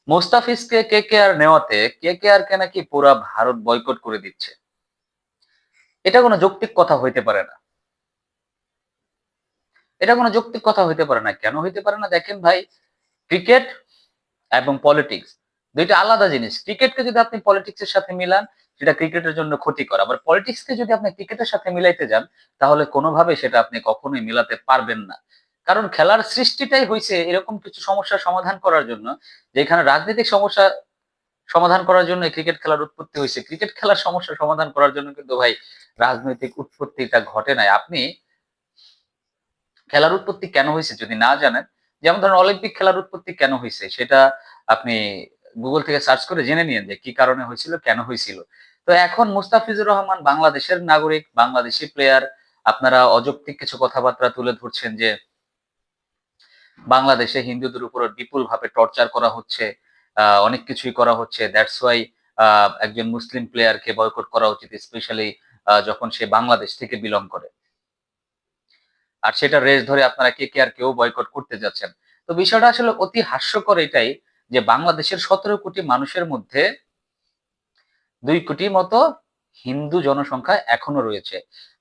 মোস্তাফিজকে KKR নেওয়াতে KKR কে নাকি পুরা Bharat boycott করে দিচ্ছে। এটা কোনো যৌক্তিক কথা হইতে পারে না। এটা কোনো যৌক্তিক কথা হইতে পারে না। কেন হইতে পারে না? দেখেন ভাই, ক্রিকেট এবং পলিটিক্স ২ টা আলাদা জিনিস। ক্রিকেটকে যদি আপনি পলিটিক্স এর সাথে মিলান, সেটা ক্রিকেটের জন্য ক্ষতিকর। আবার পলিটিক্সকে যদি আপনি ক্রিকেটের সাথে মিলাইতে যান, তাহলে কোনোভাবে সেটা আপনি কখনোই মিলাতে পারবেন না। কারণ খেলার সৃষ্টিটাই হইছে এরকম কিছু সমস্যার সমাধান করার জন্য, যেখানে রাজনৈতিক সমস্যা সমাধান করার জন্য ক্রিকেট খেলার উৎপত্তি হইছে। ক্রিকেট খেলার সমস্যা সমাধান করার জন্য কিন্তু ভাই রাজনৈতিক উৎপত্তিটা ঘটে নাই। আপনি খেলার উৎপত্তি কেন হইছে যদি না জানেন, যেমন ধরেন অলিম্পিক খেলার উৎপত্তি কেন হইছে সেটা আপনি গুগল থেকে সার্চ করে জেনে নিয়েন যে কি কারণে হয়েছিল, কেন হয়েছিল। তো এখন মুস্তাফিজুর রহমান বাংলাদেশের নাগরিক, বাংলাদেশী প্লেয়ার। আপনারা অযৌক্তিক কিছু কথাবার্তা তুলে ধরছেন যে বাংলাদেশে হিন্দুদের উপর বিপুলভাবে টর্চার করা হচ্ছে, অনেক কিছুই করা হচ্ছে। দ্যাটস ওয়াই একজন মুসলিম প্লেয়ারকে বয়কট করা উচিত, স্পেশালি যখন সে বাংলাদেশ থেকে বিলং করে। আর সেটা রেস ধরে আপনারা কেকেআর কেও বয়কট করতে যাচ্ছেন। তো বিষয়টা আসলে অতি হাস্যকর এটাই যে বাংলাদেশের ১৭ কোটি মানুষের মধ্যে ২ কোটির মতো হিন্দু জনসংখ্যা এখনো রয়েছে।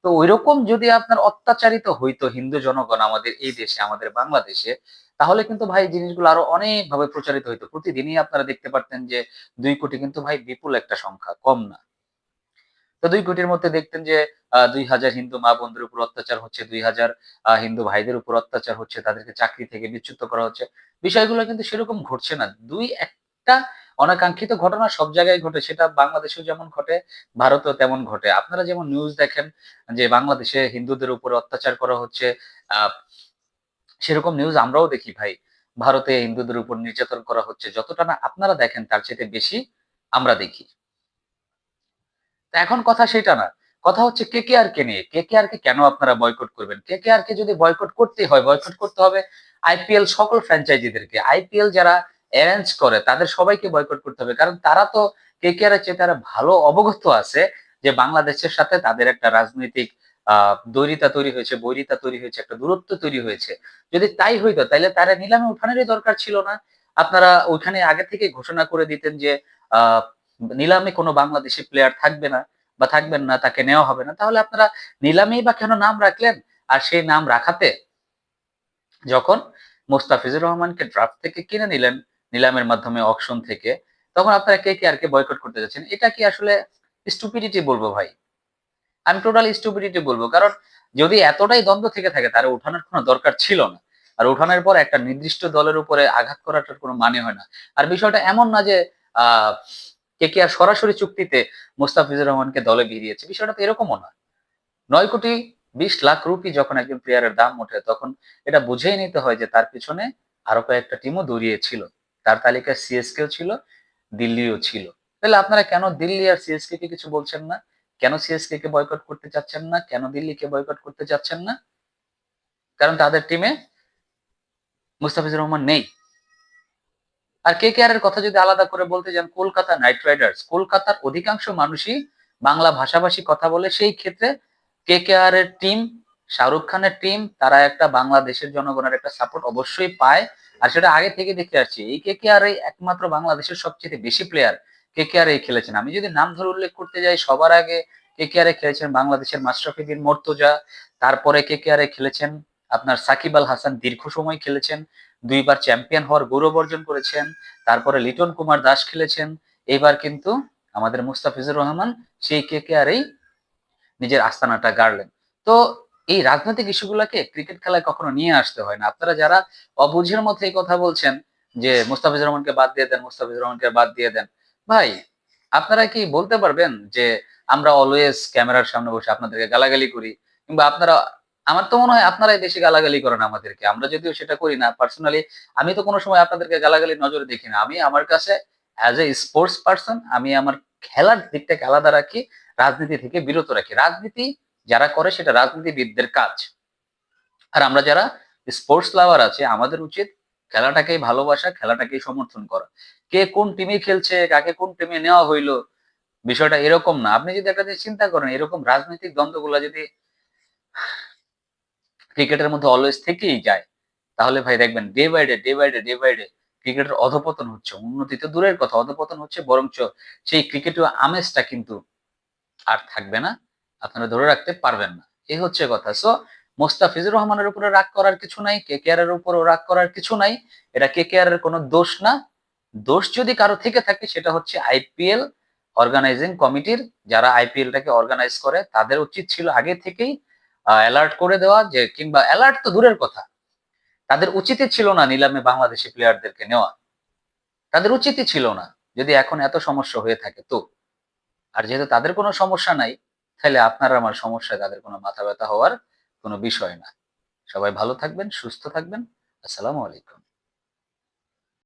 তো ঐরকম যদি আপনার অত্যাচারিত হইতো হিন্দু জনগণ আমাদের এই দেশে, আমাদের বাংলাদেশে, তাহলে কিন্তু ভাই জিনিসগুলো আরো অনেকভাবে প্রচারিত হইতো। প্রতিদিনই আপনারা দেখতে পারতেন যে ২ কোটি কিন্তু ভাই বিপুল একটা সংখ্যা, কম না। তো ২ কোটির মধ্যে দেখতেন যে ২,০০০ হিন্দু মা-বোনদের উপর অত্যাচার হচ্ছে, ২,০০০ হিন্দু ভাইদের উপর অত্যাচার হচ্ছে, তাদেরকে চাকরি থেকে বিচ্যুত করা হচ্ছে। বিষয়গুলো কিন্তু সেরকম ঘটছে না। ২-১ টা অনাকাঙ্ক্ষিত ঘটনা সব জায়গায় ঘটে। সেটা বাংলাদেশেও যেমন ঘটে, ভারতেও তেমন ঘটে। আপনারা যেমন নিউজ দেখেন যে বাংলাদেশে হিন্দুদের উপরে অত্যাচার করা হচ্ছে, আ সেরকম নিউজ আমরাও দেখি ভাই। ভারতে হিন্দুদের উপর নির্যাতন করা হচ্ছে। যতটা না আপনারা দেখেন তার চাইতে বেশি আমরা দেখি। তো এখন কথা সেটা না। কথা হচ্ছে কেকেআর কে নিয়ে। কেকেআর কে কেন আপনারা বয়কট করবেন? কেকেআর কে যদি বয়কট করতেই হয়, বয়কট করতে হবে আইপিএল সকল ফ্র্যাঞ্চাইজিদেরকে। আইপিএল যারা এরেঞ্জ করে তাদের সবাইকে বয়কট করতে হবে। কারণ তারা তো কেকেআর এর চেয়ে তারা ভালো অবগত আছে যে বাংলাদেশের সাথে তাদের একটা রাজনৈতিক আ দ্বৈরিতা তৈরি হয়েছে, বৈরিতা তৈরি হয়েছে, একটা দূরত্ব তৈরি হয়েছে। যদি তাই হইতো তাইলে তারা নিলামে উঠানেরই দরকার ছিল না। আপনারা ওইখানে আগে থেকেই ঘোষণা করে দিতেন যে আ নিলামে কোনো বাংলাদেশী প্লেয়ার থাকবে না বা থাকবেন না, তাকে নেওয়া হবে না। তাহলে আপনারা নিলামেই বা কেন নাম রাখলেন? আর সেই নাম রাখাতে যখন মোস্তাফিজুর রহমানকে ড্রাফট থেকে কিনে নিলেন, নিলামের মাধ্যমে অকশন থেকে, তখন আপনারা কেকেআরকে বয়কট করতে যাচ্ছেন। এটা কি আসলে স্টুপিডিটি বলব ভাই। আমি টোটালি স্টুপিডিটি বলব। কারণ যদি এতটাই দ্বন্দ্ব থেকে থাকে তাহলে উঠানোর কোনো দরকার ছিল না। আর উঠানোর পর একটা নির্দিষ্ট দলের উপরে আঘাত করাটার কোনো মানে হয় না। আর বিষয়টা এমন না যে আ কেকেআর সরাসরি চুক্তিতে মোস্তাফিজুর রহমানকে দলে ভিড়িয়েছে। বিষয়টা তো এরকমও না। ৯,২০,০০,০০০ যখন একজন প্লেয়ারের দাম ওঠে তখন এটা বুঝেই নিতে হয় যে তার পিছনে আরো কয়েকটা টিমও দৌড়িয়েছিল। তার তালিকায় সিএসকেও ছিল, দিল্লিও ছিল। তাহলে আপনারা কেন দিল্লি আর সিএসকে কে কিছু বলছেন না? কেন সিএসকে কে বয়কট করতে চাচ্ছেন না? কেন দিল্লিকে বয়কট করতে চাচ্ছেন না? কারণ তাদের টিমে মুস্তাফিজুর রহমান নেই। আর কেকেআর এর কথা যদি আলাদা করে বলতে যান, কলকাতা নাইট রাইডার্স, কলকাতার অধিকাংশ মানুষই বাংলা ভাষাভাষী কথা বলে। সেই ক্ষেত্রে কেকেআর এর টিম, শাহরুখ খানের টিম, তারা একটা বাংলাদেশের জনগণের একটা সাপোর্ট অবশ্যই পায়। আর সেটা আগে থেকে দেখে আসছি। এই কেকেআর এই একমাত্র বাংলাদেশের সবচেয়ে বেশি প্লেয়ার কেকেআর এই খেলেছেন। আমি যদি নাম ধরে উল্লেখ করতে যাই, সবার আগে কেকেআর এ খেলেছেন বাংলাদেশের মাশরাফি বিন মুর্তজা। তারপরে কেকেআর এ খেলেছেন আপনার সাকিব আল হাসান, দীর্ঘ সময় খেলেছেন। ২ বার চ্যাম্পিয়ন হওয়ার গৌরব অর্জন করেছেন। তারপরে লিটন কুমার দাস খেলেছেন। এবার কিন্তু আমাদের মুস্তাফিজুর রহমান সেই কেকেআরেই নিজের আস্তানাটা গাড়লেন। তো এই রাজনৈতিক ইস্যুগুলাকে ক্রিকেট খেলায় কখনো নিয়ে আসতে হয় না। আপনারা যারা অবুঝের মতো এই কথা বলছেন যে মুস্তাফিজুর রহমানকে বাদ দিয়ে দেন, মুস্তাফিজুর রহমানকে বাদ দিয়ে দেন। ভাই, আপনারা কি বলতে পারবেন যে আমরা অলওয়েজ ক্যামেরার সামনে বসে আপনাদেরকে গালাগালি করি? কিংবা আপনারা, আমার তো মনে হয় আপনারাই বেশি গালাগালি করেন আমাদেরকে। আমরা যদিও সেটা করি না। পার্সোনালি আমি তো কোনো সময় আপনাদেরকে গালাগালির নজরে দেখি না। আমি আমার কাছে অ্যাজ এ স্পোর্টস পারসন আমি আমার খেলার দিকটাকে আলাদা রাখি। রাজনীতি থেকে বিরত রাখি। রাজনীতি যারা করে সেটা রাজনীতিবিদদের কাজ। আর আমরা যারা স্পোর্টস লাভার আছি আমাদের উচিত খেলাটাকেই ভালোবাসা, খেলাটাকেই সমর্থন করা। কে কোন টিমে খেলছে, কাকে কোন টিমে নেওয়া হইলো, বিষয়টা এরকম না। আপনি যদি একটা জিনিস চিন্তা করেন এরকম রাজনৈতিক দ্বন্দ্বগুলা যদি ক্রিকেটের মধ্যে অলওয়েজ থেকেই যায়, তাহলে ভাই দেখবেন day by day, day by day, day by day ক্রিকেটের অধঃপতন হচ্ছে। উন্নতি তো দূরের কথা, অধঃপতন হচ্ছে বরঞ্চ সেই ক্রিকেটীয় আমেজটা কিন্তু আর থাকবে না। আপনারা ধরে রাখতে পারবেন না। এই হচ্ছে কথা। সো মোস্তাফিজুর রহমানের উপরে রাগ করার কিছু নাই, কেকেআর এর উপরও রাগ করার কিছু নাই। এটা কেকেআর এর কোনো দোষ না। দোষ যদি কারো থেকে থাকে সেটা হচ্ছে আইপিএল অর্গানাইজিং কমিটির, যারা আইপিএলটাকে অর্গানাইজ করে তাদের উচিত ছিল আগে থেকেই এলার্ট করে দেওয়া, যে কিংবা এলার্ট তো দূরের কথা, তাদের উচিতই ছিল না নিলামে বাংলাদেশি প্লেয়ারদেরকে নেওয়া। তাদের উচিতই ছিল না। যদি এখন এত সমস্যা হয়ে থাকে তো। আর যেহেতু তাদের কোনো সমস্যা নাই, তাইলে আপনার আমার সমস্যায় তাদের কোনো মাথা ব্যথা হওয়ার কোনো বিষয় না। সবাই ভালো থাকবেন, সুস্থ থাকবেন। আসসালামু আলাইকুম।